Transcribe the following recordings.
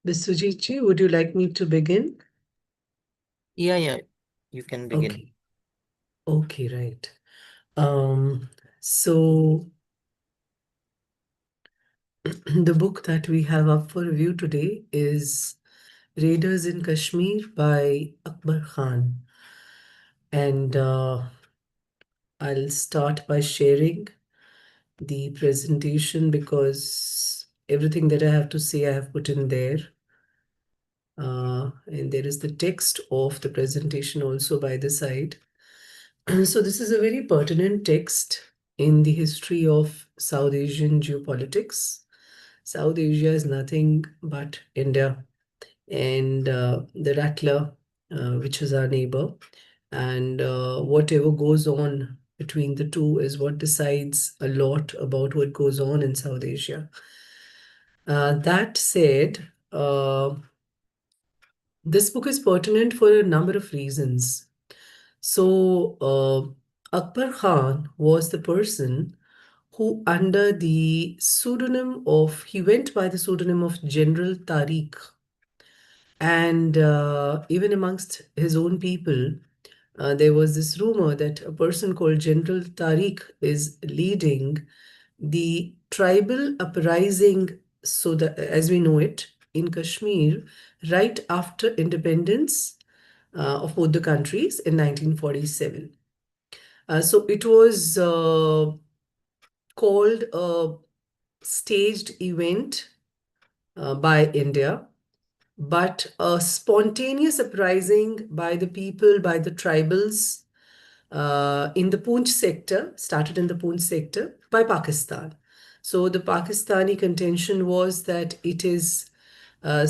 Biswajit, would you like me to begin? Yeah, you can begin. Okay. Okay, right. Um, so the book that we have up for review today is Raiders in Kashmir by Akbar Khan. And I'll start by sharing the presentation because everything that I have to say I have put in there. And there is the text of the presentation also by the side. So this is a very pertinent text in the history of South Asian geopolitics. South Asia is nothing but India and the Rattler, which is our neighbor. And whatever goes on between the two is what decides a lot about what goes on in South Asia. That said, this book is pertinent for a number of reasons. So, Akbar Khan was the person who, under the pseudonym of, he went by the pseudonym of General Tariq. And even amongst his own people, there was this rumor that a person called General Tariq is leading the tribal uprising, so that, as we know it, in Kashmir, right after independence of both the countries in 1947. So it was called a staged event by India, but a spontaneous uprising by the people, by the tribals in the Poonch sector, started in the Poonch sector by Pakistan. So the Pakistani contention was that it is the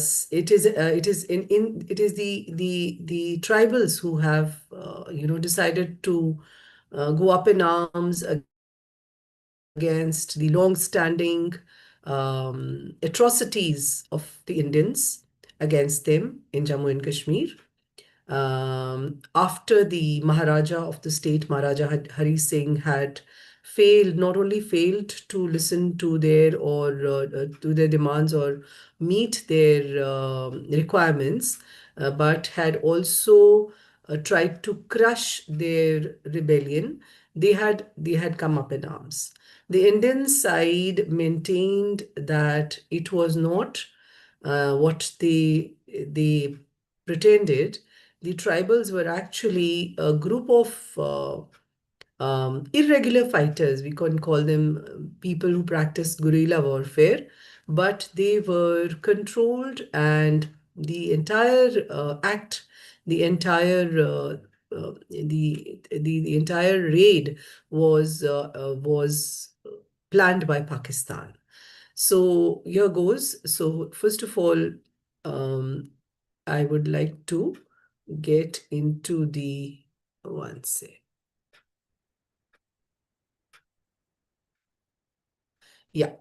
tribals who have decided to go up in arms against the long-standing atrocities of the Indians against them in Jammu and Kashmir. After the Maharaja of the state, Maharaja Hari Singh, had failed, not only failed to listen to their demands or meet their requirements, but had also tried to crush their rebellion. They had come up in arms. The Indian side maintained that it was not what they pretended. The tribals were actually a group of irregular fighters. We can call them people who practice guerrilla warfare, but they were controlled, and the entire act, the entire the entire raid was planned by Pakistan. So here goes. So first of all, um, I would like to get into the one sec. Yeah.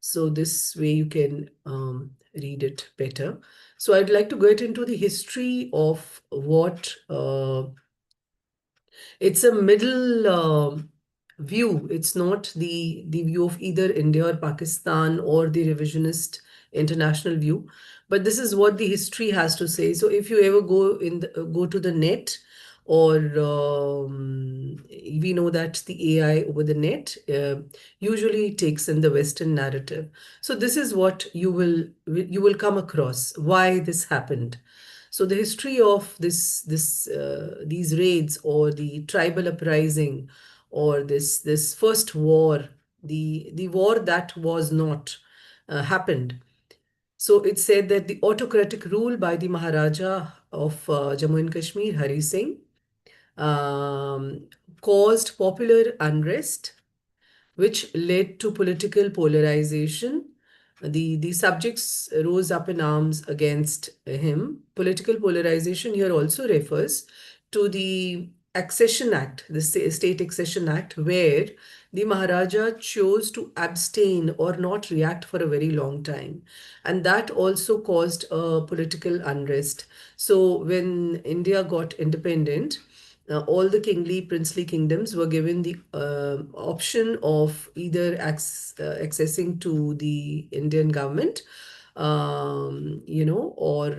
So this way you can read it better. So I'd like to get into the history of what it's a middle view. It's not the view of either India or Pakistan or the revisionist international view, but this is what the history has to say. So if you ever go to the net, or we know that the AI over the net usually takes in the Western narrative. So this is what you will come across why this happened. So the history of these raids, or the tribal uprising, or this first war, the war that was not happened. So it said that the autocratic rule by the Maharaja of Jammu and Kashmir, Hari Singh, um, caused popular unrest, which led to political polarization. The subjects rose up in arms against him. Political polarization here also refers to the Accession Act, the State Accession Act, where the Maharaja chose to abstain or not react for a very long time. And that also caused a political unrest. So when India got independent, all the princely kingdoms were given the option of either accessing to the Indian government, or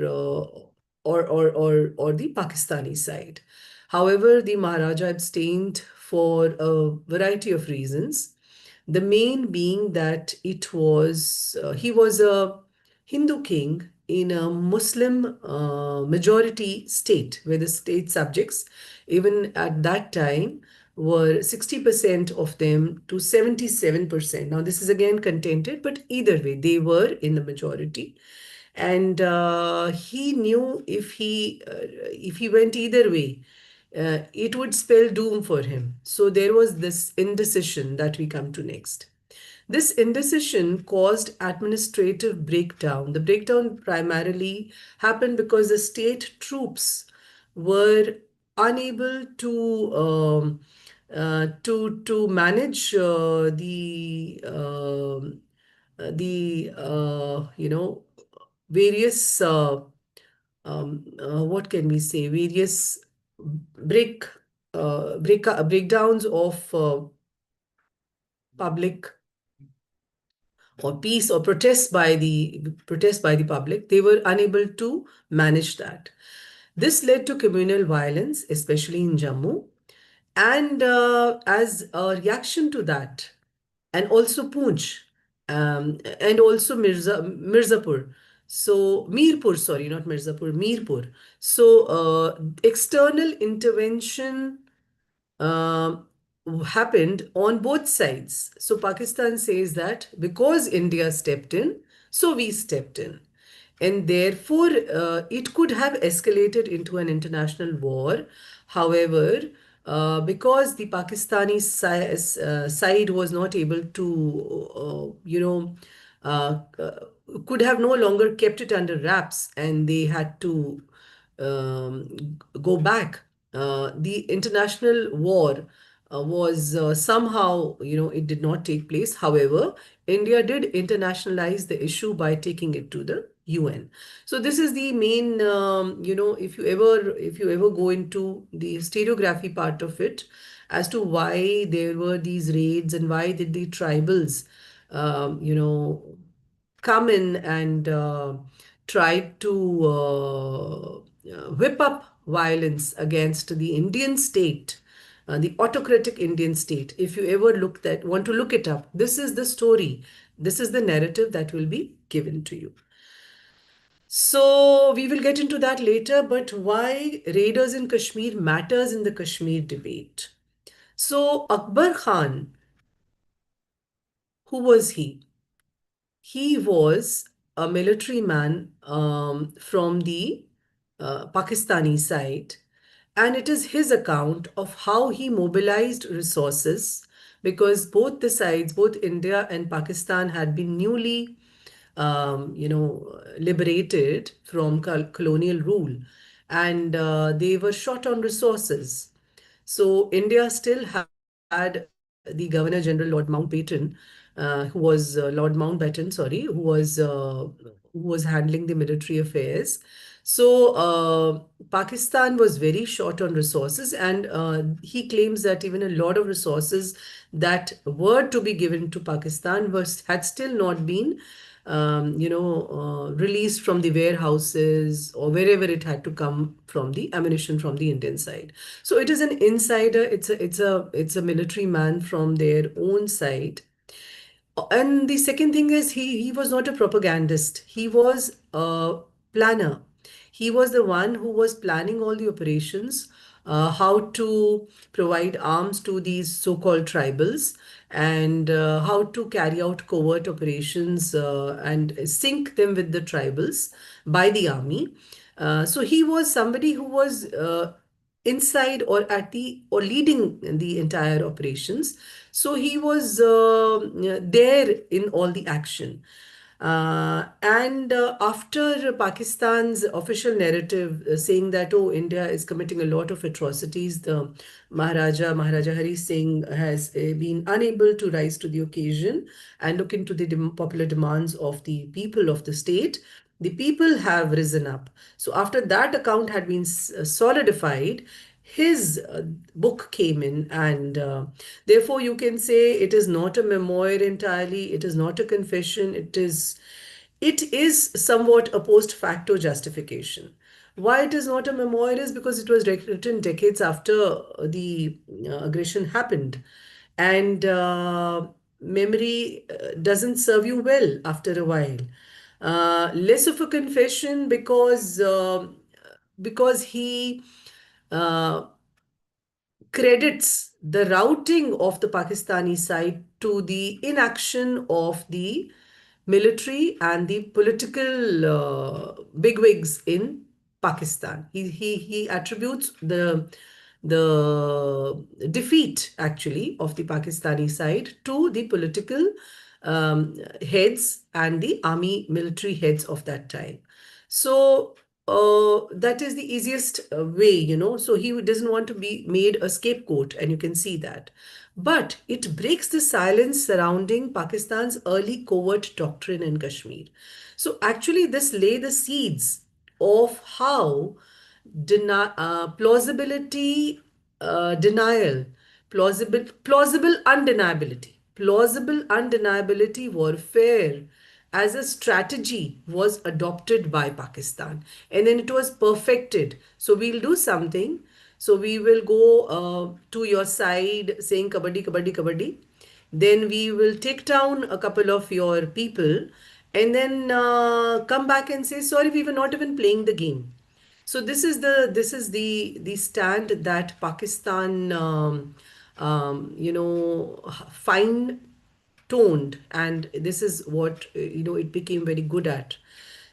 the Pakistani side. However, the Maharaja abstained for a variety of reasons. The main being that he was a Hindu king in a Muslim majority state, where the state subjects, even at that time, were 60% of them to 77%. Now, this is again contended, but either way, they were in the majority. And he knew if he went either way, it would spell doom for him. So there was this indecision that we come to next. This indecision caused administrative breakdown. The breakdown primarily happened because the state troops were unable to manage the various what can we say, various break breakdowns of public or peace or protest by the public. They were unable to manage that. This led to communal violence, especially in Jammu. And as a reaction to that, and also Poonch, and also Mirzapur. So Mirpur, sorry, not Mirzapur, Mirpur. So external intervention um, happened on both sides. So Pakistan says that because India stepped in, so we stepped in. And therefore, it could have escalated into an international war. However, because the Pakistani side was not able to, could have no longer kept it under wraps, and they had to go back. The international war was somehow, it did not take place. However, India did internationalize the issue by taking it to the UN. So this is the main, if you ever go into the historiography part of it, as to why there were these raids and why did the tribals, um, you know, come in and try to whip up violence against the Indian state, the autocratic Indian state. If you ever want to look it up, this is the story. This is the narrative that will be given to you. So we will get into that later, but why raiders in Kashmir matters in the Kashmir debate. So Akbar Khan, who was he? He was a military man from the Pakistani side, and it is his account of how he mobilized resources, because both the sides, both India and Pakistan, had been newly, liberated from colonial rule, and they were short on resources. So India still had the Governor General Lord Mountbatten, Lord Mountbatten, sorry, who was handling the military affairs. So Pakistan was very short on resources, and he claims that even a lot of resources that were to be given to Pakistan had still not been released from the warehouses or wherever it had to come from, the ammunition from the Indian side. So it is an insider. It's a military man from their own side. And the second thing is, he was not a propagandist. He was a planner. He was the one who was planning all the operations, how to provide arms to these so-called tribals, and how to carry out covert operations and sync them with the tribals by the army. So he was somebody who was inside or leading the entire operations. So he was there in all the action. And after Pakistan's official narrative saying that, oh, India is committing a lot of atrocities, the Maharaja Hari Singh has been unable to rise to the occasion and look into the popular demands of the people of the state. The people have risen up. So after that account had been solidified, his book came in, and therefore you can say it is not a memoir entirely, it is not a confession, it is somewhat a post facto justification. Why it is not a memoir is because it was written decades after the aggression happened. And memory doesn't serve you well after a while. Less of a confession because he uh, credits the routing of the Pakistani side to the inaction of the military and the political bigwigs in Pakistan. He attributes the defeat actually of the Pakistani side to the political heads and the army military heads of that time. So that is the easiest way, So he doesn't want to be made a scapegoat, and you can see that. But it breaks the silence surrounding Pakistan's early covert doctrine in Kashmir. So actually, this lay the seeds of how plausibility, denial, plausible undeniability warfare as a strategy was adopted by Pakistan, and then it was perfected. So we'll do something. So we will go to your side saying kabaddi, kabaddi, kabaddi. Then we will take down a couple of your people, and then come back and say, sorry, we were not even playing the game. So this is the stand that Pakistan fine toned, and this is what it became very good at.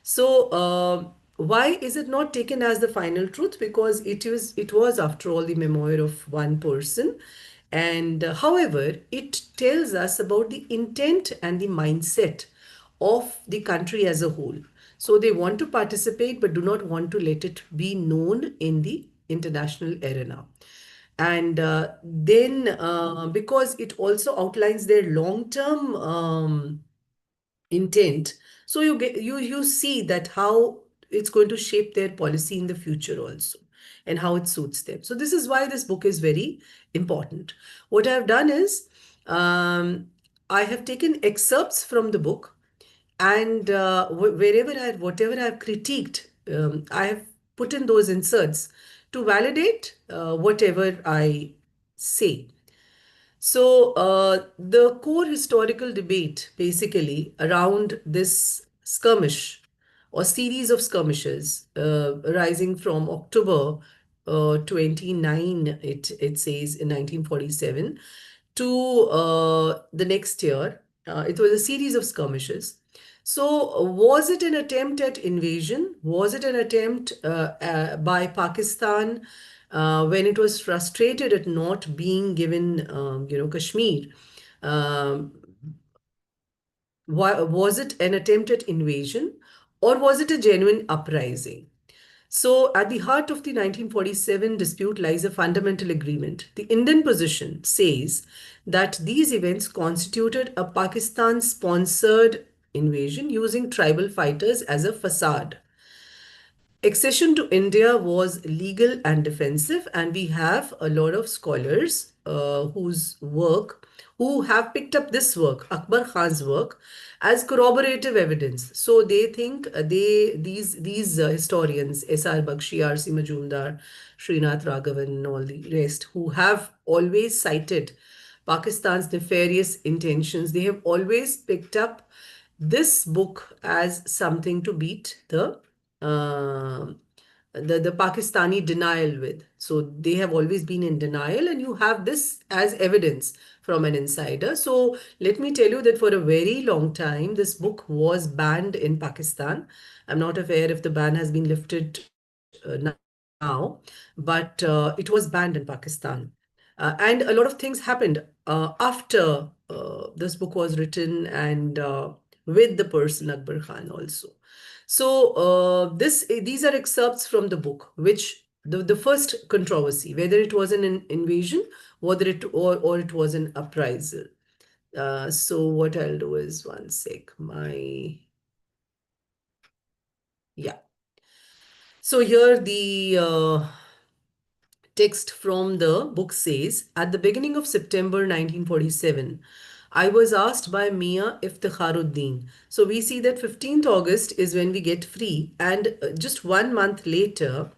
So why is it not taken as the final truth? Because it was after all the memoir of one person, and however it tells us about the intent and the mindset of the country as a whole. So they want to participate but do not want to let it be known in the international arena. And then because it also outlines their long-term intent, so you see that how it's going to shape their policy in the future also, and how it suits them. So this is why this book is very important. What I've done is, um, I have taken excerpts from the book, and whatever I've critiqued, I have put in those inserts to validate whatever I say. So, the core historical debate basically around this skirmish or series of skirmishes arising from October 29, it says, in 1947 to the next year. It was a series of skirmishes. So, was it an attempt at invasion? Was it an attempt by Pakistan when it was frustrated at not being given, Kashmir? Um, was it an attempt at invasion, or was it a genuine uprising? So, at the heart of the 1947 dispute lies a fundamental agreement. The Indian position says that these events constituted a Pakistan sponsored invasion using tribal fighters as a facade. Accession to India was legal and defensive, and we have a lot of scholars who have picked up this work, Akbar Khan's work, as corroborative evidence. So they think these historians, S.R. Bakshi, R.C. Majumdar, Srinath Raghavan, and all the rest, who have always cited Pakistan's nefarious intentions, they have always picked up this book as something to beat uh, the Pakistani denial with. So they have always been in denial, and you have this as evidence from an insider. So let me tell you that for a very long time, this book was banned in Pakistan. I'm not aware if the ban has been lifted now, but it was banned in Pakistan. And a lot of things happened after this book was written, and with the person Akbar Khan also. So these are excerpts from the book, which the first controversy, whether it was an invasion, whether or it was an uprisal. So what I'll do is, one sec, yeah. So here the text from the book says, at the beginning of September 1947, I was asked by Mia Iftikharuddin. So we see that 15th August is when we get free, and just 1 month later,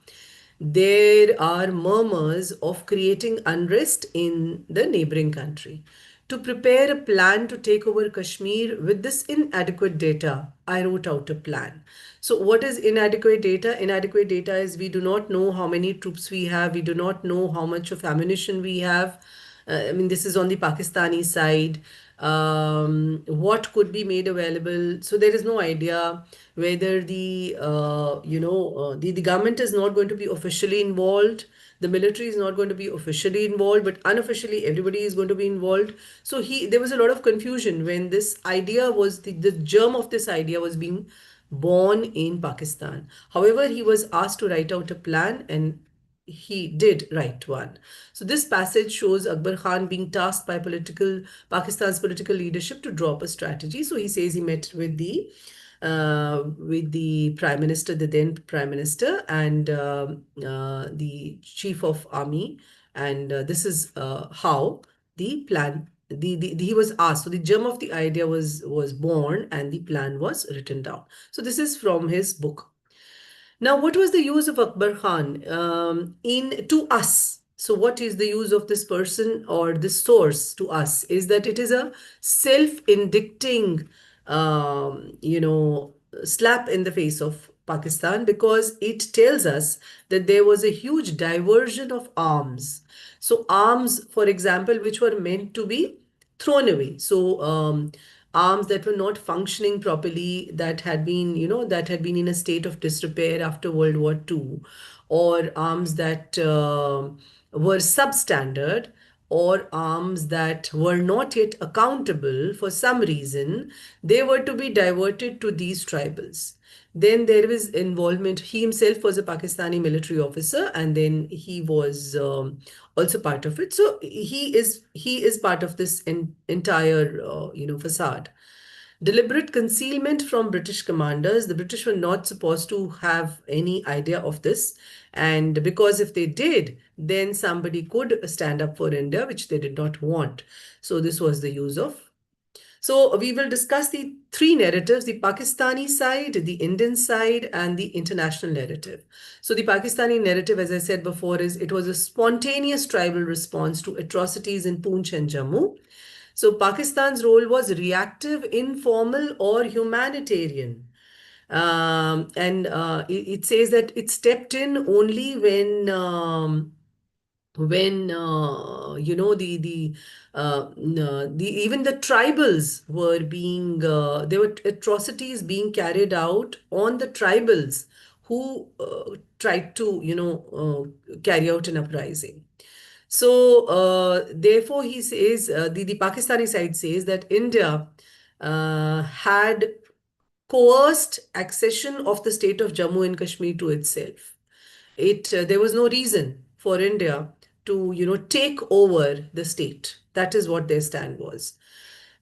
there are murmurs of creating unrest in the neighboring country. To prepare a plan to take over Kashmir with this inadequate data, I wrote out a plan. So, what is inadequate data? Inadequate data is we do not know how many troops we have, we do not know how much of ammunition we have. I mean, this is on the Pakistani side. What could be made available? So there is no idea whether the government is not going to be officially involved. The military is not going to be officially involved, but unofficially everybody is going to be involved. So there was a lot of confusion when this idea was the germ of this idea was being born in Pakistan. However, he was asked to write out a plan, and he did write one. So this passage shows Akbar Khan being tasked by Pakistan's political leadership to draw up a strategy. So he says he met with the prime minister, the then prime minister, and the chief of army, and this is how the plan. He was asked. So the germ of the idea was born, and the plan was written down. So this is from his book. Now, what was the use of Akbar Khan in to us? So, what is the use of this person or this source to us? Is that it is a self-indicting, slap in the face of Pakistan, because it tells us that there was a huge diversion of arms. So, arms, for example, which were meant to be thrown away. So, arms that were not functioning properly, that had been in a state of disrepair after World War II, or arms that were substandard, or arms that were not yet accountable for some reason, they were to be diverted to these tribals. Then there was involvement. He himself was a Pakistani military officer, and then he was also part of it. So he is part of this entire facade. Deliberate concealment from British commanders. The British were not supposed to have any idea of this, and because if they did, then somebody could stand up for India, which they did not want. So this was the use of. So we will discuss the three narratives: the Pakistani side, the Indian side, and the international narrative. So the Pakistani narrative, as I said before, is it was a spontaneous tribal response to atrocities in Poonch and Jammu. So Pakistan's role was reactive, informal, or humanitarian. And it says that it stepped in only when the even the tribals were being there were atrocities being carried out on the tribals who tried to carry out an uprising. So therefore he says the Pakistani side says that India had coerced accession of the state of Jammu and Kashmir to itself. There was no reason for India to take over the state. That is what their stand was.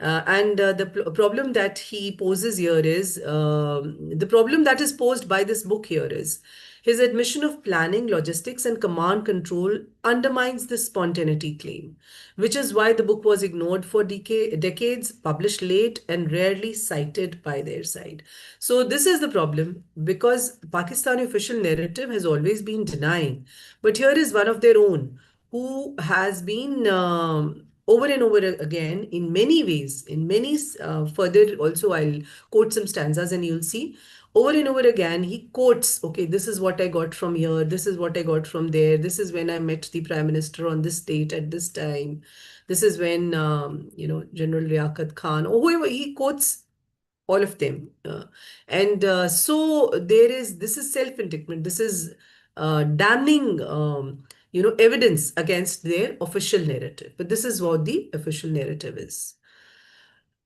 And the problem that he poses here is the problem that is posed by this book here is his admission of planning, logistics, and command control undermines the spontaneity claim, which is why the book was ignored for decades, published late, and rarely cited by their side. So this is the problem, because Pakistani official narrative has always been denying. But here is one of their own who has been over and over again in many ways, in many further also I'll quote some stanzas and you'll see over and over again he quotes, okay, this is what I got from here, this is what I got from there, this is when I met the prime minister on this date at this time, this is when General Riakat Khan or whoever, he quotes all of them. And so this is self-indictment, this is damning evidence against their official narrative. But this is what the official narrative is.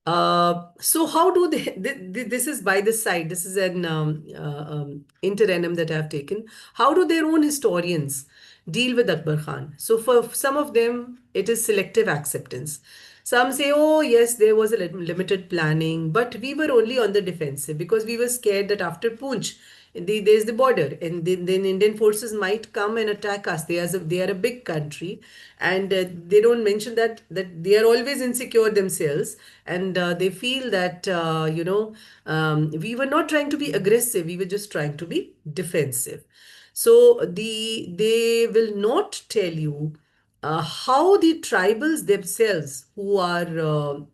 So how do this is by this side, this is an interanum that I have taken. How do their own historians deal with Akbar Khan? So for some of them, it is selective acceptance. Some say, oh, yes, there was a limited planning, but we were only on the defensive because we were scared that after Poonch, there's the border, and then Indian forces might come and attack us. They are a big country, and they don't mention that they are always insecure themselves, and they feel that we were not trying to be aggressive, we were just trying to be defensive. So they will not tell you how the tribals themselves, who are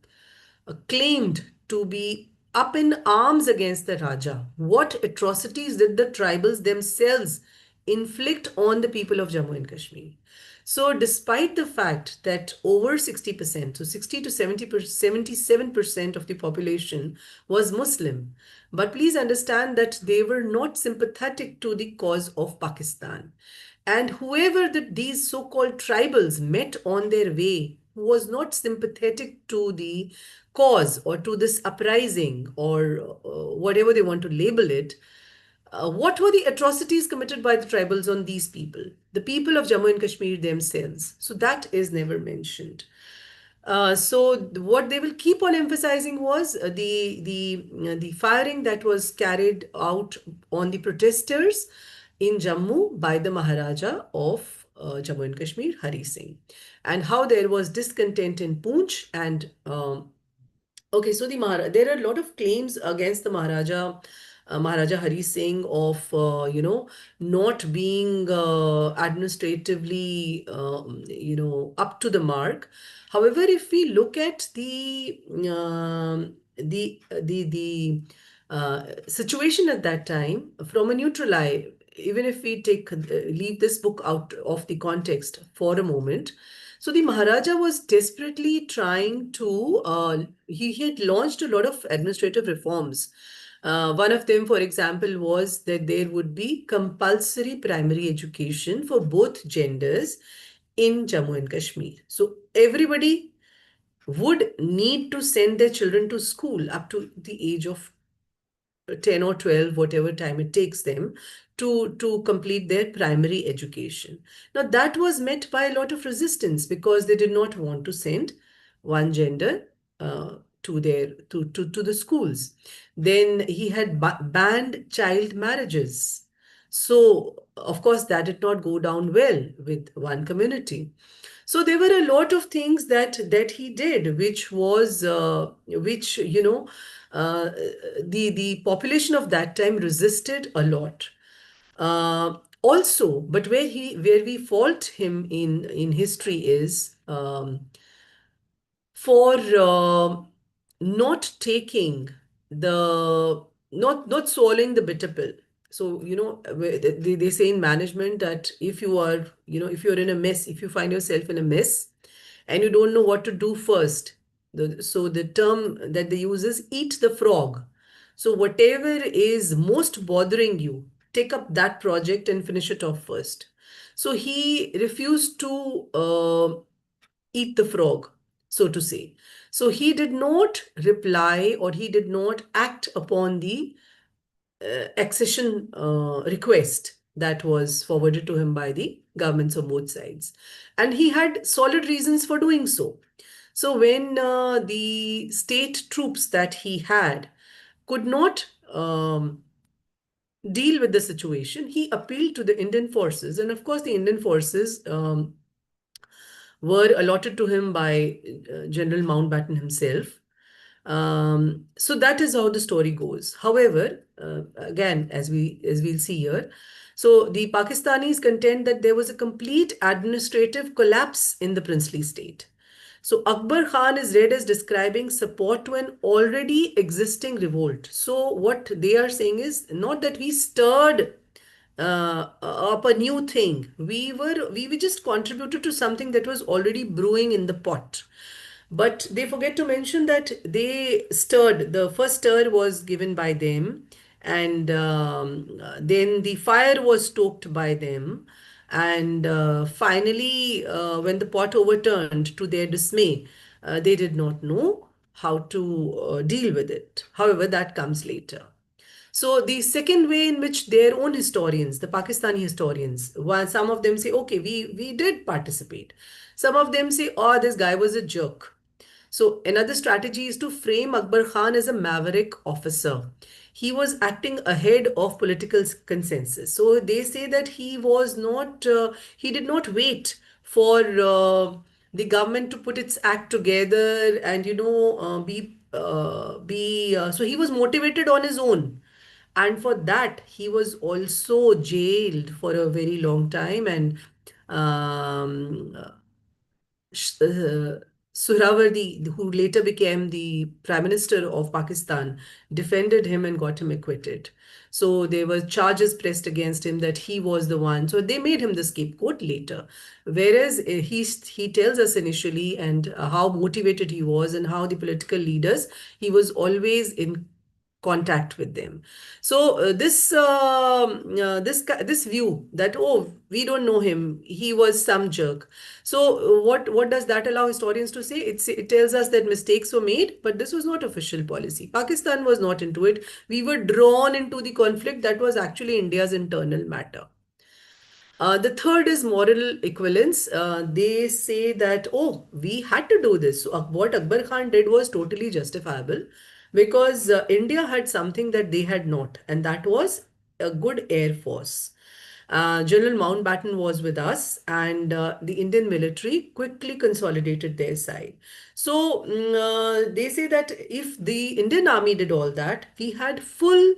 claimed to be up in arms against the Raja. What atrocities did the tribals themselves inflict on the people of Jammu and Kashmir? So, despite the fact that over 60%, so 60 to 77% of the population was Muslim, but please understand that they were not sympathetic to the cause of Pakistan. And whoever these so-called tribals met on their way who was not sympathetic to the cause or to this uprising or whatever they want to label it, what were the atrocities committed by the tribals on these people, the people of Jammu and Kashmir themselves? So that is never mentioned. So what they will keep on emphasizing was the firing that was carried out on the protesters in Jammu by the Maharaja of Jammu and Kashmir, Hari Singh, and how there was discontent in Poonch and okay, so there are a lot of claims against the Maharaja Hari Singh of not being administratively up to the mark. However, if we look at the situation at that time from a neutral eye, even if we leave this book out of the context for a moment, so the Maharaja was desperately trying to, he had launched a lot of administrative reforms. One of them, for example, was that there would be compulsory primary education for both genders in Jammu and Kashmir. So everybody would need to send their children to school up to the age of 10 or 12, whatever time it takes them to complete their primary education. Now, that was met by a lot of resistance because they did not want to send one gender to the schools. Then he had banned child marriages. So, of course, that did not go down well with one community. So there were a lot of things that he did, which the population of that time resisted a lot. Also, but where we fault him in history is for not taking the not swallowing the bitter pill. So they say in management that if you are if you're in a mess, if you find yourself in a mess and you don't know what to do first, so the term that they use is eat the frog. So whatever is most bothering you, take up that project and finish it off first. So he refused to eat the frog, so to say. So he did not reply or he did not act upon the accession request that was forwarded to him by the governments of both sides. And he had solid reasons for doing so. So when the state troops that he had could not deal with the situation, he appealed to the Indian forces. And of course, the Indian forces were allotted to him by General Mountbatten himself. So that is how the story goes. However, again, as we'll see here, so the Pakistanis contend that there was a complete administrative collapse in the princely state. So Akbar Khan is read as describing support to an already existing revolt. So what they are saying is not that we stirred up a new thing. We just contributed to something that was already brewing in the pot. But they forget to mention that they stirred. The first stir was given by them, and then the fire was stoked by them. And finally, when the pot overturned, to their dismay, they did not know how to deal with it. However, that comes later. So the second way in which their own historians, the Pakistani historians, while some of them say, okay, we did participate. Some of them say, oh, this guy was a jerk. So another strategy is to frame Akbar Khan as a maverick officer. He was acting ahead of political consensus. So they say that he did not wait for the government to put its act together and, so he was motivated on his own. And for that, he was also jailed for a very long time. And um, Suhrawardi, who later became the Prime Minister of Pakistan, defended him and got him acquitted. So there were charges pressed against him that he was the one. So they made him the scapegoat later. Whereas he tells us initially and how motivated he was and how the political leaders, he was always in contact with them. So this view that, oh, we don't know him, he was some jerk. So what does that allow historians to say? It tells us that mistakes were made, but this was not official policy. Pakistan was not into it. We were drawn into the conflict that was actually India's internal matter. The third is moral equivalence. They say that, oh, we had to do this. So what Akbar Khan did was totally justifiable because India had something that they had not, and that was a good air force. General Mountbatten was with us, and the Indian military quickly consolidated their side. So they say that if the Indian army did all that, we had full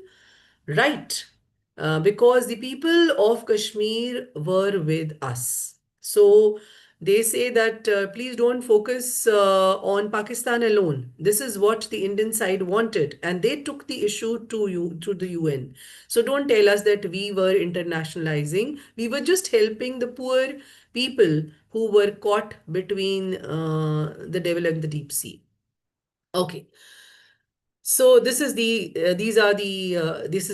right, because the people of Kashmir were with us. So they say that please don't focus on Pakistan alone. This is what the Indian side wanted, and they took the issue to the UN. So don't tell us that we were internationalizing. We were just helping the poor people who were caught between the devil and the deep sea. Okay. So this is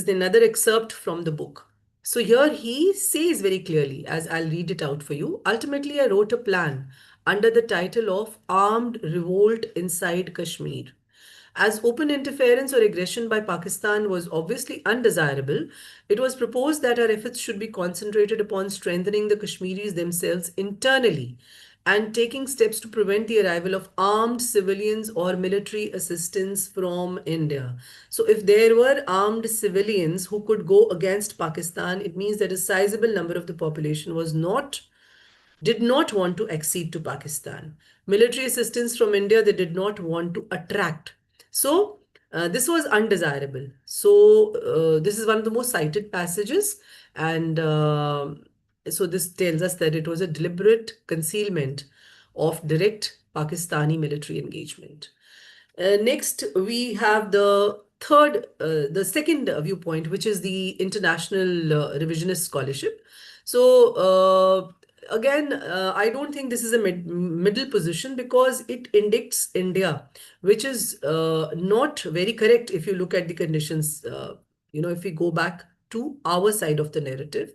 another excerpt from the book. So here he says very clearly, as I'll read it out for you. Ultimately, I wrote a plan under the title of Armed Revolt Inside Kashmir. As open interference or aggression by Pakistan was obviously undesirable, it was proposed that our efforts should be concentrated upon strengthening the Kashmiris themselves internally and taking steps to prevent the arrival of armed civilians or military assistance from India. So, if there were armed civilians who could go against Pakistan, it means that a sizable number of the population did not want to accede to Pakistan. Military assistance from India, they did not want to attract. So, this was undesirable. So, this is one of the most cited passages. And so, this tells us that it was a deliberate concealment of direct Pakistani military engagement. Next, we have the second viewpoint, which is the international revisionist scholarship. So, again, I don't think this is a middle position because it indicts India, which is not very correct if you look at the conditions, if we go back to our side of the narrative.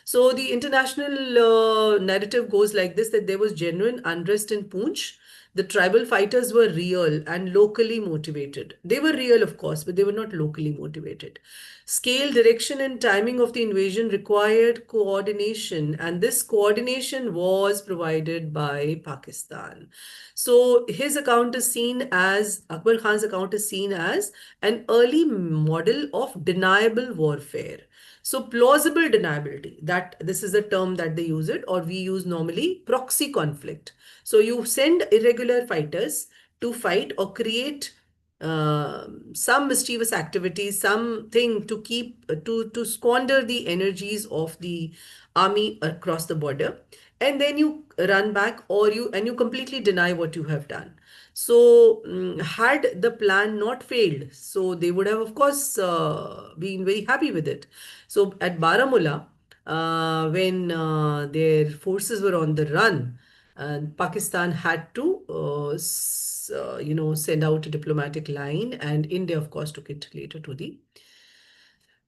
So the international narrative goes like this, that there was genuine unrest in Poonch. The tribal fighters were real and locally motivated. They were real, of course, but they were not locally motivated. Scale, direction, and timing of the invasion required coordination, and this coordination was provided by Pakistan. So his account is seen as, Akbar Khan's account is seen as an early model of deniable warfare. So plausible deniability, that this is a term that they use it, or we use normally proxy conflict. So you send irregular fighters to fight or create some mischievous activity, something to keep to squander the energies of the army across the border, and then you run back, or you completely deny what you have done. So, had the plan not failed, so they would have, of course, been very happy with it. So, at Baramulla, when their forces were on the run, Pakistan had to, send out a diplomatic line, and India, of course, took it later to the.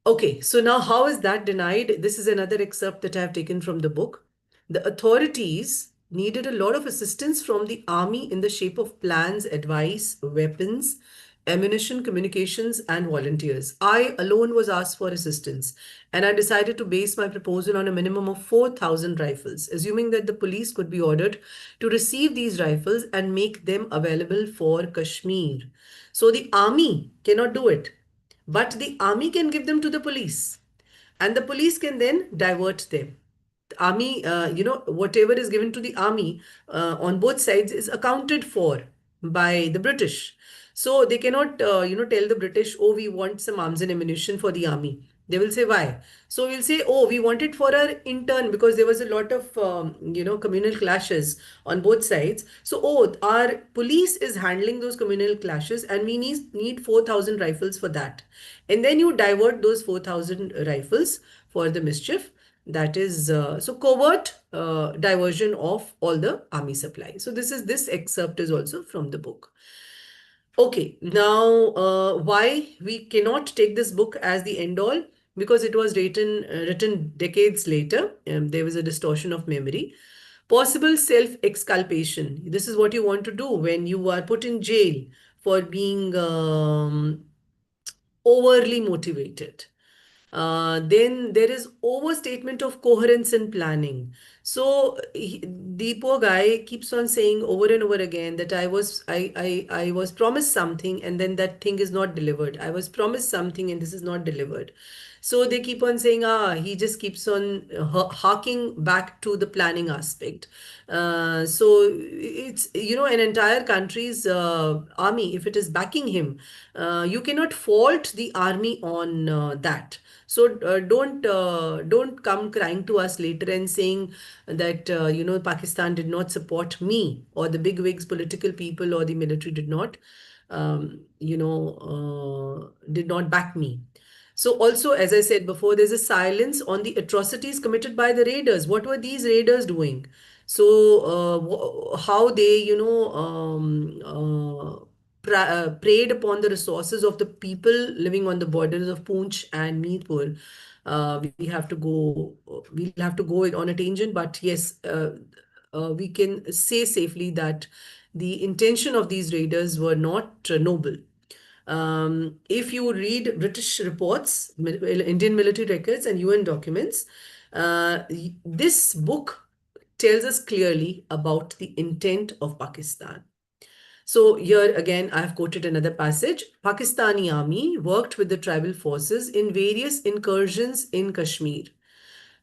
Okay, so now how is that denied? This is another excerpt that I have taken from the book. The authorities needed a lot of assistance from the army in the shape of plans, advice, weapons, ammunition, communications, and volunteers. I alone was asked for assistance, and I decided to base my proposal on a minimum of 4,000 rifles, assuming that the police could be ordered to receive these rifles and make them available for Kashmir. So the army cannot do it, but the army can give them to the police, and the police can then divert them. Army, whatever is given to the army on both sides is accounted for by the British. So they cannot, tell the British, oh, we want some arms and ammunition for the army. They will say, why? So we'll say, oh, we want it for our intern, because there was a lot of, communal clashes on both sides. So, oh, our police is handling those communal clashes, and we need 4,000 rifles for that. And then you divert those 4,000 rifles for the mischief. That is so covert diversion of all the army supply. So this excerpt is also from the book. Okay, now why we cannot take this book as the end all? Because it was written decades later. There was a distortion of memory. Possible self-exculpation. This is what you want to do when you are put in jail for being overly motivated. Then there is overstatement of coherence and planning. So the poor guy keeps on saying over and over again that I was promised something, and then that thing is not delivered. I was promised something and this is not delivered. So they keep on saying, he just keeps on harking back to the planning aspect. So it's, an entire country's army, if it is backing him, you cannot fault the army on that. So don't come crying to us later and saying that Pakistan did not support me, or the bigwigs, political people, or the military did not back me. So also, as I said before, there's a silence on the atrocities committed by the raiders. What were these raiders doing? So how they, preyed upon the resources of the people living on the borders of Poonch and Meerpur. We'll have to go on a tangent, but yes, we can say safely that the intention of these raiders were not noble. If you read British reports, Indian military records, and UN documents, this book tells us clearly about the intent of Pakistan. So here again, I have quoted another passage. Pakistani army worked with the tribal forces in various incursions in Kashmir.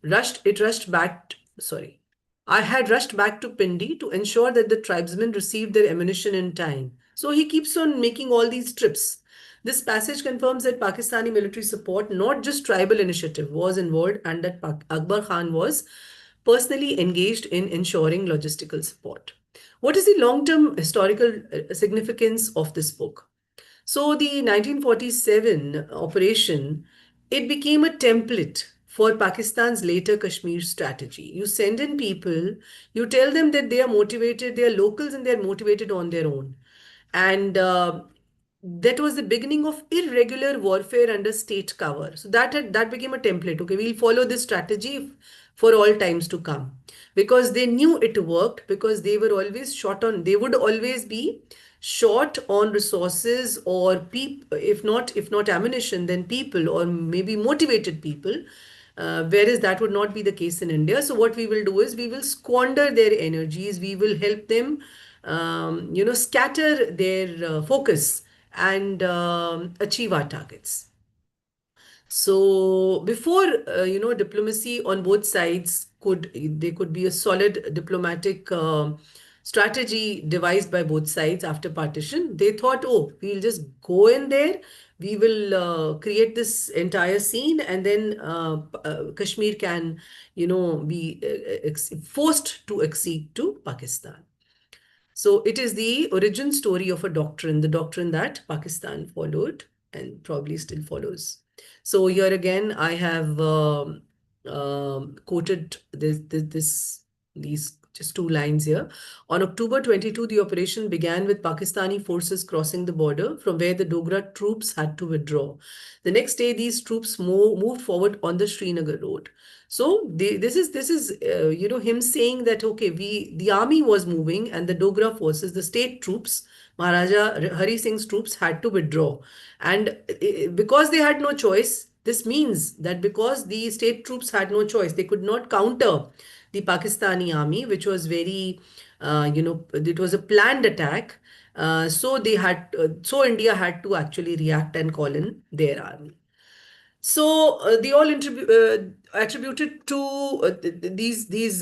Rushed back, sorry. I had rushed back to Pindi to ensure that the tribesmen received their ammunition in time. So he keeps on making all these trips. This passage confirms that Pakistani military support, not just tribal initiative, was involved, and that Akbar Khan was personally engaged in ensuring logistical support. What is the long-term historical significance of this book? So the 1947 operation, it became a template for Pakistan's later Kashmir strategy. You send in people, you tell them that they are motivated, they are locals and they are motivated on their own. And that was the beginning of irregular warfare under state cover. So that became a template. Okay, we'll follow this strategy for all times to come, because they knew it worked, because they were always they would always be short on resources or people, if not ammunition, then people, or maybe motivated people. Whereas that would not be the case in India. So what we will do is we will squander their energies. We will help them, scatter their focus and achieve our targets. So before, diplomacy on both sides could be a solid diplomatic strategy devised by both sides after partition. They thought, oh, we'll just go in there, we will create this entire scene, and then Kashmir can, be forced to accede to Pakistan. So it is the origin story of a doctrine, the doctrine that Pakistan followed and probably still follows. So here again, I have quoted these just two lines here. On October 22, the operation began with Pakistani forces crossing the border, from where the Dogra troops had to withdraw. The next day, these troops moved forward on the Srinagar road. So this is him saying that, okay, the army was moving and the Dogra forces, the state troops, Maharaja Hari Singh's troops had to withdraw. And because they had no choice, this means that because the state troops had no choice, they could not counter the Pakistani army, which was very, it was a planned attack. So India had to actually react and call in their army. So they all attributed to these things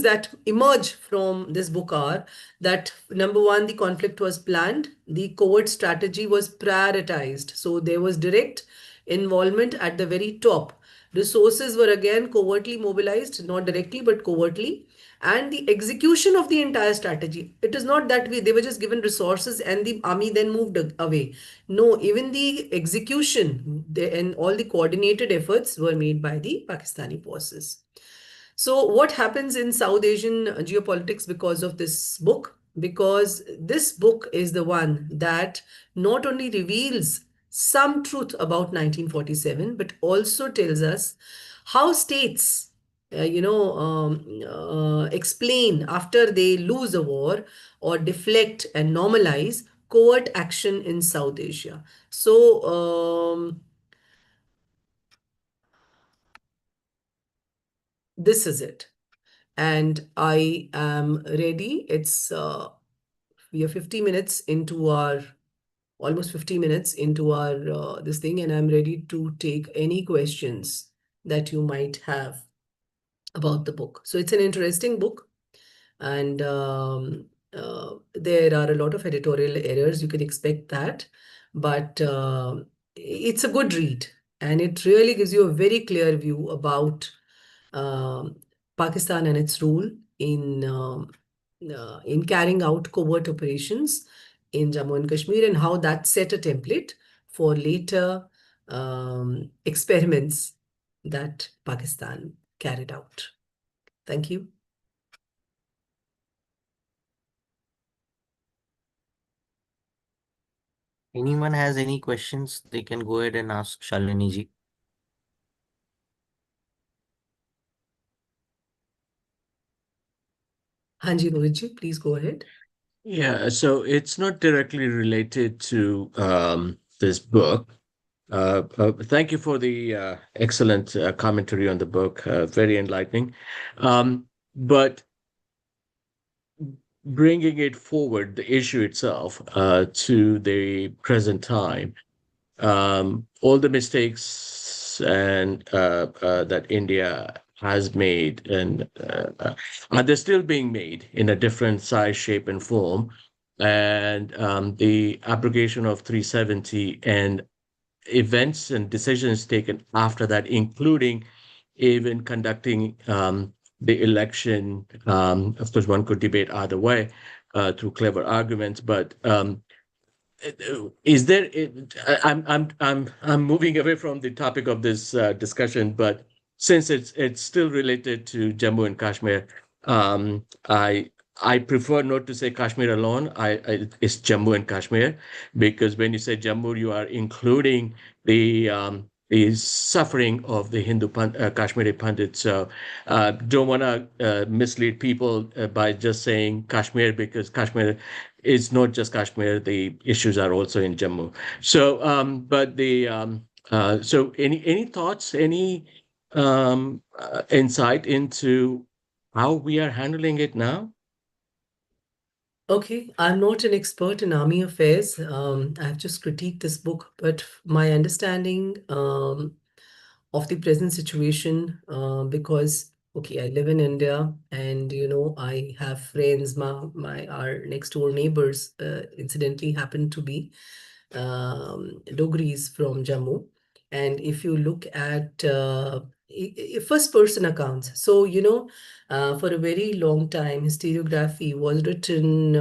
that emerge from this book are that number one, the conflict was planned, the covert strategy was prioritized. So there was direct involvement at the very top. Resources were again covertly mobilized, not directly but covertly, and the execution of the entire strategy. It is not that they were just given resources and the army then moved away. No, even the execution and all the coordinated efforts were made by the Pakistani forces. So, what happens in South Asian geopolitics because of this book? Because this book is the one that not only reveals some truth about 1947, but also tells us how states, explain after they lose a war or deflect and normalize covert action in South Asia. So, this is it. And I am ready. We are 50 minutes into our, almost 50 minutes into our this thing, and I'm ready to take any questions that you might have about the book. So it's an interesting book, and there are a lot of editorial errors. You can expect that, but it's a good read, and it really gives you a very clear view about um, Pakistan and its role in carrying out covert operations in Jammu and Kashmir, and how that set a template for later experiments that Pakistan carried out. Thank you. Anyone has any questions, they can go ahead and ask Shalini ji. Hanji Rohit ji, please go ahead. Yeah, so it's not directly related to this book. Thank you for the excellent commentary on the book, very enlightening. But bringing it forward, the issue itself, to the present time, all the mistakes and that India has made and are they still being made in a different size, shape, and form, and the abrogation of 370 and events and decisions taken after that, including even conducting the election. Of course, one could debate either way through clever arguments, but is there? I'm moving away from the topic of this discussion, but since it's still related to Jammu and Kashmir, um, I I prefer not to say Kashmir alone. It's Jammu and Kashmir, because when you say Jammu, you are including the suffering of the Kashmiri Pandits. So don't want to mislead people by just saying Kashmir, because Kashmir is not just Kashmir. The issues are also in Jammu. So, so any thoughts, any insight into how we are handling it now? Okay, I'm not an expert in army affairs. I've just critiqued this book, but my understanding of the present situation, because okay, I live in India, and I have friends. My our next door neighbors, incidentally, happen to be Dogris from Jammu. And if you look at first person accounts, so for a very long time, historiography was written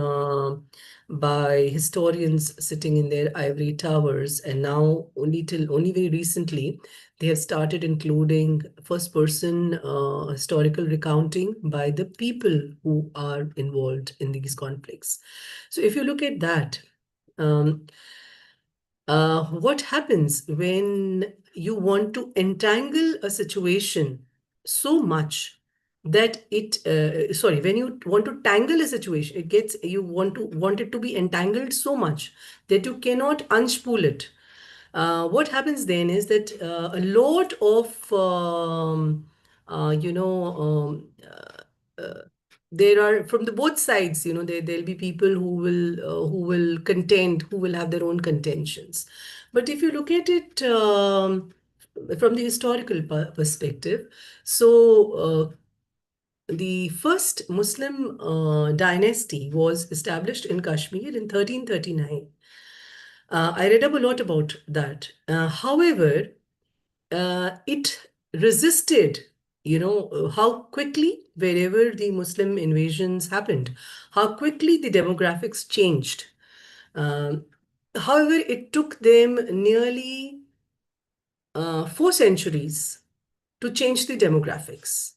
by historians sitting in their ivory towers, and now only very recently they have started including first person historical recounting by the people who are involved in these conflicts. So if you look at that, um, what happens when you want to entangle a situation so much that sorry, when you want to tangle a situation, you want it to be entangled so much that you cannot unspool it. What happens then is that a lot of you know there are from the both sides, there'll be people who will have their own contentions. But if you look at it from the historical perspective, so the first Muslim dynasty was established in Kashmir in 1339. I read up a lot about that. However, it resisted, how quickly, wherever the Muslim invasions happened, how quickly the demographics changed. However, it took them nearly 4 centuries to change the demographics.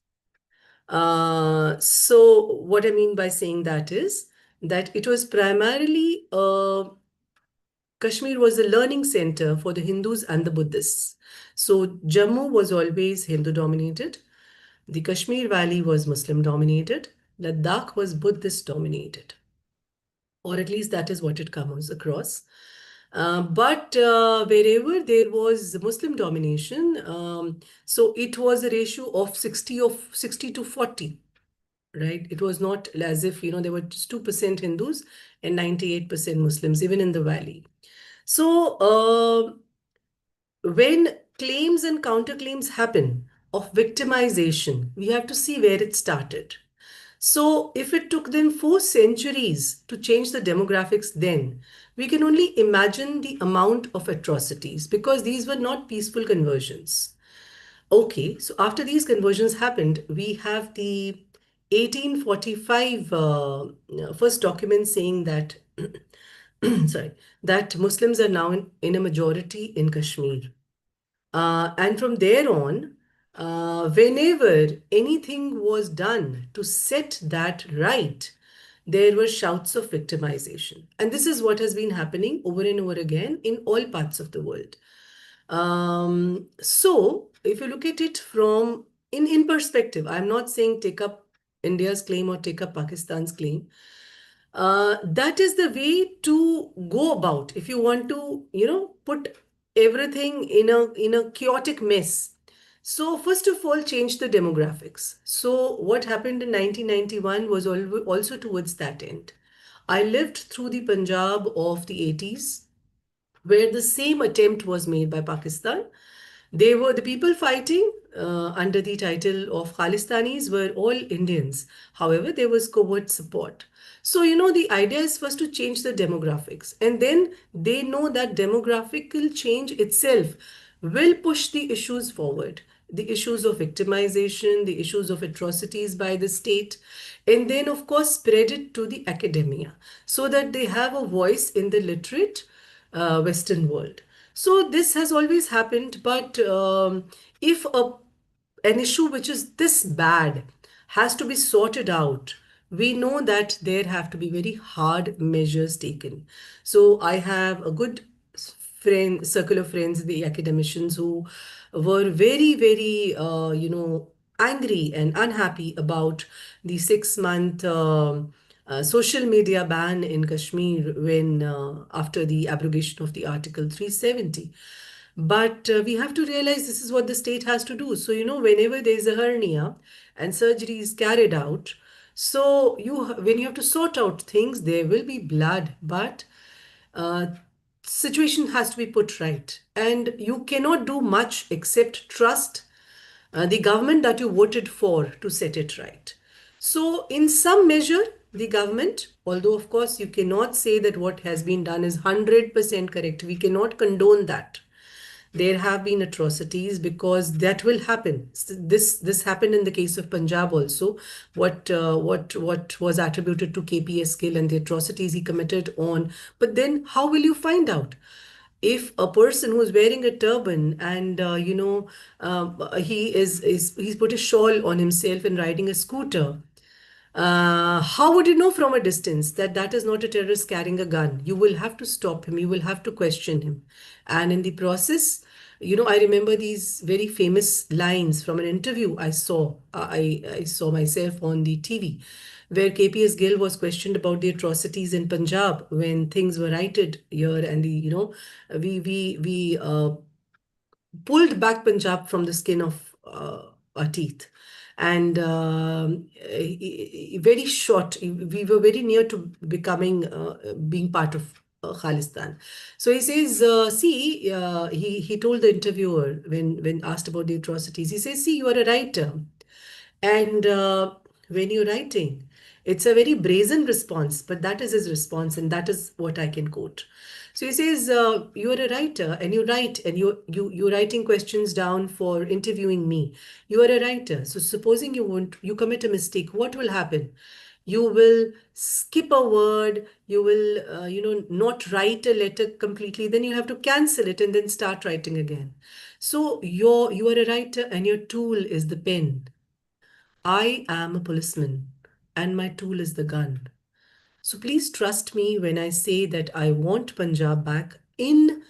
So what I mean by saying that is that it was primarily Kashmir was a learning center for the Hindus and the Buddhists. So Jammu was always Hindu dominated. The Kashmir Valley was Muslim dominated. Ladakh was Buddhist dominated, or at least that is what it comes across. But wherever there was Muslim domination, so it was a ratio of 60 to 40, right? It was not as if, there were just 2% Hindus and 98% Muslims, even in the valley. So when claims and counterclaims happen of victimization, we have to see where it started. So if it took them 4 centuries to change the demographics then, we can only imagine the amount of atrocities, because these were not peaceful conversions. Okay, so after these conversions happened, we have the 1845 first document saying that, sorry, that Muslims are now in a majority in Kashmir. And from there on, whenever anything was done to set that right, there were shouts of victimization. And this is what has been happening over and over again in all parts of the world. So if you look at it from in perspective, I'm not saying take up India's claim or take up Pakistan's claim. That is the way to go about if you want to, put everything in a chaotic mess. So first of all, change the demographics. So what happened in 1991 was also towards that end. I lived through the Punjab of the 80s, where the same attempt was made by Pakistan. They were the people fighting under the title of Khalistanis were all Indians. However, there was covert support. So, the idea is first to change the demographics, and then they know that demographical change itself will push the issues forward. The issues of victimization, the issues of atrocities by the state, and then, of course, spread it to the academia so that they have a voice in the literate Western world. So this has always happened, but if an issue which is this bad has to be sorted out, we know that there have to be very hard measures taken. So I have a good circle of friends, the academicians, who were very, very, angry and unhappy about the 6 month social media ban in Kashmir when after the abrogation of the Article 370. But we have to realize this is what the state has to do. So, whenever there is a hernia and surgery is carried out, so when you have to sort out things, there will be blood, but uh, situation has to be put right. And you cannot do much except trust the government that you voted for to set it right. So, in some measure, the government, although of course you cannot say that what has been done is 100% correct, we cannot condone that. There have been atrocities because that will happen. This happened in the case of Punjab also. What was attributed to KPS Gill and the atrocities he committed on. But then how will you find out? If a person who's wearing a turban and he's put a shawl on himself and riding a scooter, how would you know from a distance that that is not a terrorist carrying a gun? You will have to stop him. You will have to question him. And in the process, I remember these very famous lines from an interview I saw. I saw myself on the TV, where KPS Gill was questioned about the atrocities in Punjab when things were righted here, and we pulled back Punjab from the skin of our teeth. And very short, we were very near to being part of Khalistan. So he says, see, he told the interviewer when asked about the atrocities, he says, see, you are a writer. And when you're writing, it's a very brazen response, but that is his response, and that is what I can quote. So he says, "You are a writer, and you write, and you're writing questions down for interviewing me. You are a writer. So supposing you commit a mistake, what will happen? You will skip a word. You will, not write a letter completely. Then you have to cancel it and then start writing again. So you are a writer, and your tool is the pen. I am a policeman, and my tool is the gun. So please trust me when I say that I want Punjab back in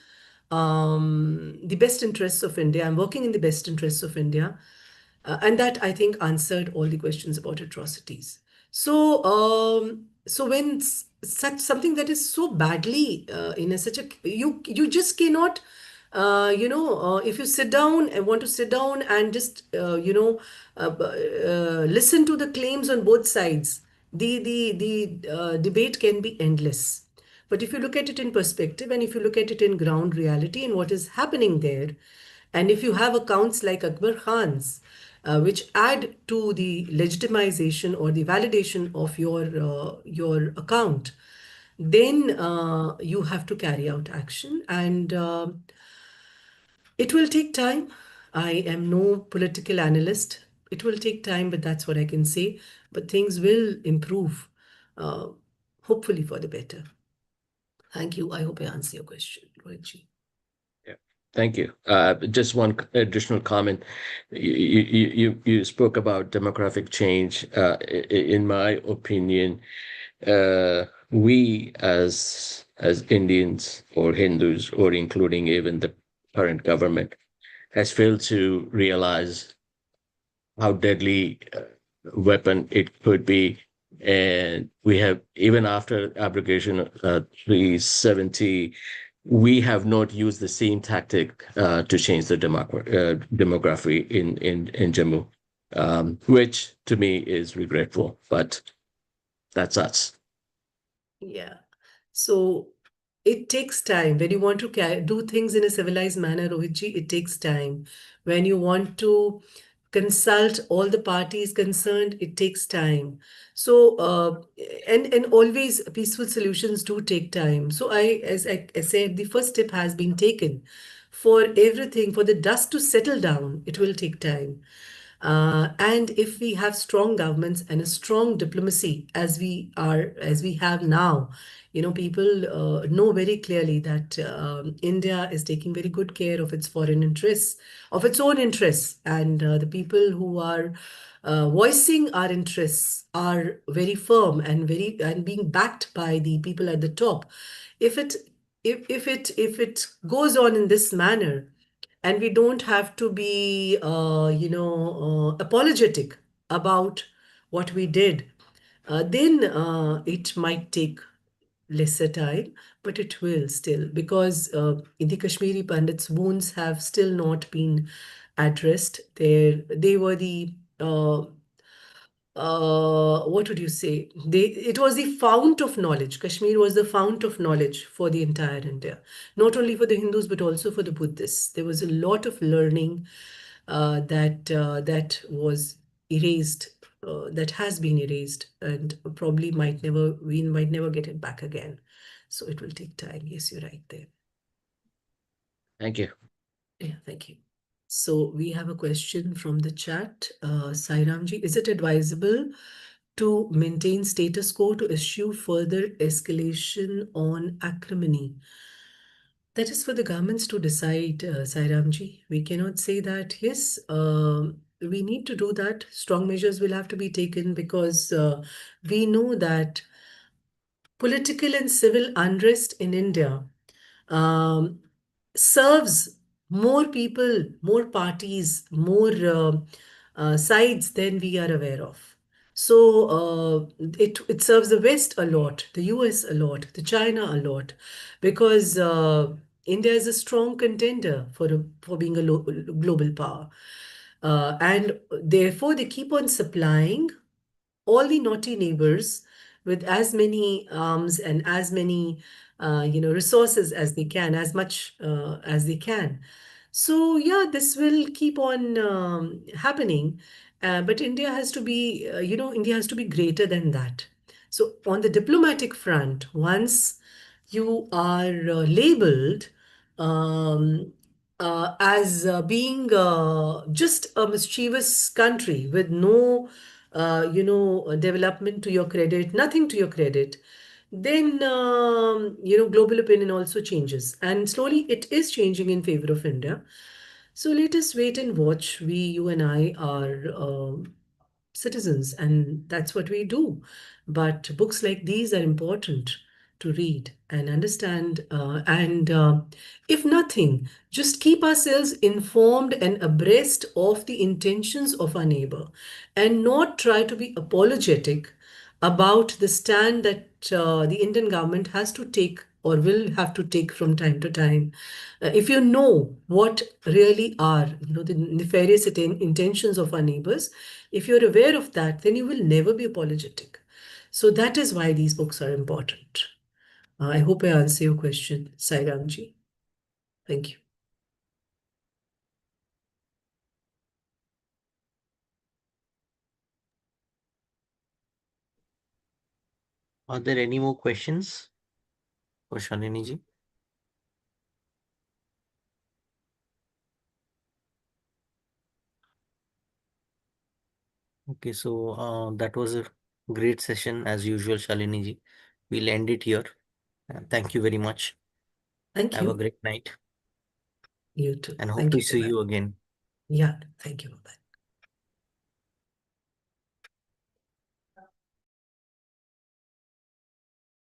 the best interests of India. I'm working in the best interests of India. And that, I think, answered all the questions about atrocities. So when such something that is so badly in a such a you just cannot if you sit down and want to sit down and just listen to the claims on both sides, the debate can be endless. But if you look at it in perspective, and if you look at it in ground reality and what is happening there, and if you have accounts like Akbar Khan's, which add to the legitimization or the validation of your account, then you have to carry out action, and it will take time. I am no political analyst. It will take time, but that's what I can say. But things will improve, uh, hopefully for the better. Thank you. I hope I answer your question, Rohitji. Yeah, thank you. Just one additional comment. You spoke about demographic change. In my opinion, we as Indians or Hindus, or including even the current government, has failed to realize how deadly weapon it could be. And we have, even after abrogation of 370, we have not used the same tactic to change the demography in Jammu, which to me is regretful, but that's us. Yeah. So it takes time. When you want to do things in a civilized manner, Rohitji, it takes time. When you want to consult all the parties concerned, it takes time. So and always peaceful solutions do take time. So as I said, the first step has been taken. For everything, for the dust to settle down, it will take time. And if we have strong governments and a strong diplomacy, as we have now, people know very clearly that India is taking very good care of its foreign interests, of its own interests, and the people who are voicing our interests are very firm and being backed by the people at the top. If it if it goes on in this manner, and we don't have to be apologetic about what we did, then it might take lesser time, but it will still, because in the Kashmiri Pandits' wounds have still not been addressed. They were the what would you say? It was the fount of knowledge. Kashmir was the fount of knowledge for the entire India, not only for the Hindus but also for the Buddhists. There was a lot of learning that was erased, that has been erased, and probably we might never get it back again. So it will take time. Yes, you're right there. Thank you. Yeah, thank you. So we have a question from the chat. Sairamji, is it advisable to maintain status quo to issue further escalation on acrimony? That is for the governments to decide, Sairamji. We cannot say that, yes, we need to do that. Strong measures will have to be taken, because we know that political and civil unrest in India um, serves more people, more parties, more sides than we are aware of. So it serves the West a lot, the US a lot, the China a lot, because India is a strong contender for being a global power, and therefore they keep on supplying all the naughty neighbors with as many arms and as many resources as they can, as much as they can. So yeah, this will keep on happening, but India has to be India has to be greater than that. So on the diplomatic front, once you are labeled um, as being just a mischievous country with no development to your credit, nothing to your credit, then global opinion also changes, and slowly it is changing in favor of India. So let us wait and watch. You and I are citizens, and that's what we do. But books like these are important to read and understand, and if nothing, just keep ourselves informed and abreast of the intentions of our neighbor, and not try to be apologetic about the stand that the Indian government has to take or will have to take from time to time. If you know what really are, the nefarious intentions of our neighbors, if you're aware of that, then you will never be apologetic. So that is why these books are important. I hope I answer your question, Sairamji. Thank you. Are there any more questions for Shalini ji? Okay, so that was a great session as usual, Shalini ji. We'll end it here. Thank you very much. Thank Have a you. great night You too. and hope Thank to you. see Bye-bye. you again. Yeah, thank you. Bye.